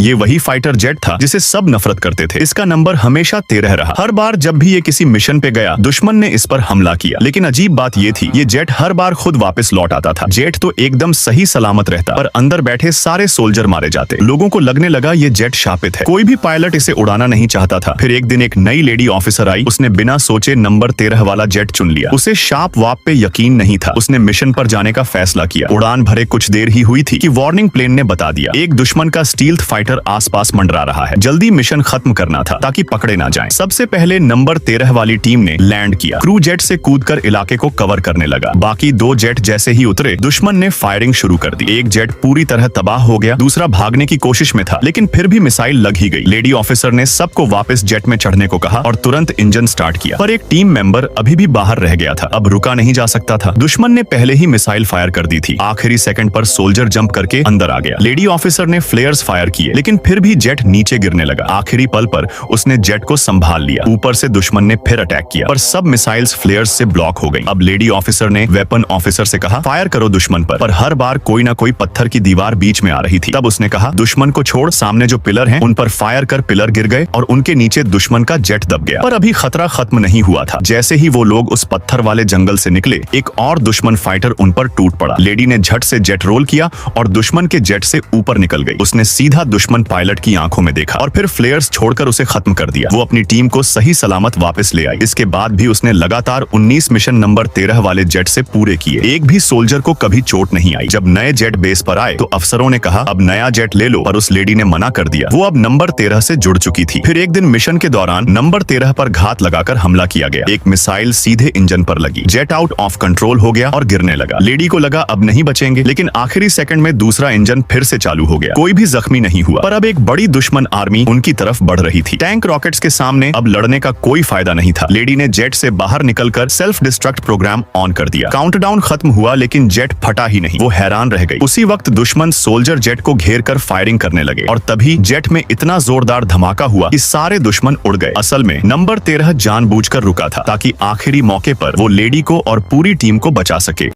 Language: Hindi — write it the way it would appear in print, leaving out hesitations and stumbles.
ये वही फाइटर जेट था जिसे सब नफरत करते थे। इसका नंबर हमेशा 13 रहा। हर बार जब भी ये किसी मिशन पे गया, दुश्मन ने इस पर हमला किया। लेकिन अजीब बात ये थी, ये जेट हर बार खुद वापस लौट आता था। जेट तो एकदम सही सलामत रहता, पर अंदर बैठे सारे सोल्जर मारे जाते। लोगों को लगने लगा ये जेट शापित है। कोई भी पायलट इसे उड़ाना नहीं चाहता था। फिर एक दिन एक नई लेडी ऑफिसर आई। उसने बिना सोचे नंबर 13 वाला जेट चुन लिया। उसे शार्प वाप पे यकीन नहीं था। उसने मिशन पर जाने का फैसला किया। उड़ान भरे कुछ देर ही हुई थी कि वार्निंग प्लेन ने बता दिया, एक दुश्मन का स्टील्थ फाइटर आसपास मंडरा रहा है। जल्दी मिशन खत्म करना था ताकि पकड़े ना जाएं। सबसे पहले नंबर 13 वाली टीम ने लैंड किया। क्रू जेट से कूदकर इलाके को कवर करने लगा। बाकी 2 जेट जैसे ही उतरे, दुश्मन ने फायरिंग शुरू कर दी। एक जेट पूरी तरह तबाह हो गया, दूसरा भागने की कोशिश में था, लेकिन फिर भी मिसाइल लग ही गई। लेडी ऑफिसर ने सबको वापस जेट में चढ़ने को कहा और तुरंत इंजन स्टार्ट किया। पर एक टीम मेंबर अभी भी बाहर रह गया था। अब रुका नहीं जा सकता था। दुश्मन ने पहले ही मिसाइल फायर कर दी थी। आखिरी सेकंड पर सोल्जर जंप करके अंदर आ गया। लेडी ऑफिसर ने फ्लेयर्स फायर किए, लेकिन फिर भी जेट नीचे गिरने लगा। आखिरी पल पर उसने जेट को संभाल लिया। ऊपर से दुश्मन ने फिर अटैक किया, पर सब मिसाइल्स फ्लेयर्स से ब्लॉक हो गई। अब लेडी ऑफिसर ने वेपन ऑफिसर से कहा, फायर करो दुश्मन पर हर बार कोई ना कोई पत्थर की दीवार बीच में आ रही थी। तब उसने कहा, दुश्मन को छोड़, सामने जो पिलर हैं उन पर फायर कर। पिलर गिर गए और उनके नीचे दुश्मन का जेट दब गया। पर अभी खतरा खत्म नहीं हुआ था। जैसे ही वो लोग उस पत्थर वाले जंगल से निकले, एक और दुश्मन फाइटर उन पर टूट पड़ा। लेडी ने झट से जेट रोल किया और दुश्मन के जेट से ऊपर निकल गई। उसने सीधा दुश्मन पायलट की आंखों में देखा और फिर फ्लेयर्स छोड़कर उसे खत्म कर दिया। वो अपनी टीम को सही सलामत वापस ले आई। इसके बाद भी उसने लगातार 19 मिशन नंबर 13 वाले जेट से पूरे किए। एक भी सोल्जर को कभी चोट नहीं आई। जब नए जेट बेस पर आए तो अफसरों ने कहा, अब नया जेट ले लो, पर उस लेडी ने मना कर दिया। वो अब नंबर 13 से जुड़ चुकी थी। फिर एक दिन मिशन के दौरान नंबर 13 पर घात लगाकर हमला किया गया। एक मिसाइल सीधे इंजन पर लगी। जेट आउट ऑफ कंट्रोल हो गया और गिरने लगा। लेडी को लगा अब नहीं बचेंगे, लेकिन आखिरी सेकंड में दूसरा इंजन फिर से चालू हो गया। कोई भी जख्मी नहीं हुआ, पर अब एक बड़ी दुश्मन आर्मी उनकी तरफ बढ़ रही थी। टैंक रॉकेट्स के सामने अब लड़ने का कोई फायदा नहीं था। लेडी ने जेट से बाहर निकलकर सेल्फ डिस्ट्रक्ट प्रोग्राम ऑन कर दिया। काउंटडाउन खत्म हुआ, लेकिन जेट फटा ही नहीं। वो हैरान रह गई। उसी वक्त दुश्मन सोल्जर जेट को घेर कर फायरिंग करने लगे और तभी जेट में इतना जोरदार धमाका हुआ कि सारे दुश्मन उड़ गए। असल में नंबर 13 जानबूझकर रुका था ताकि आखिरी मौके पर वो लेडी को और पूरी टीम को बचा सके।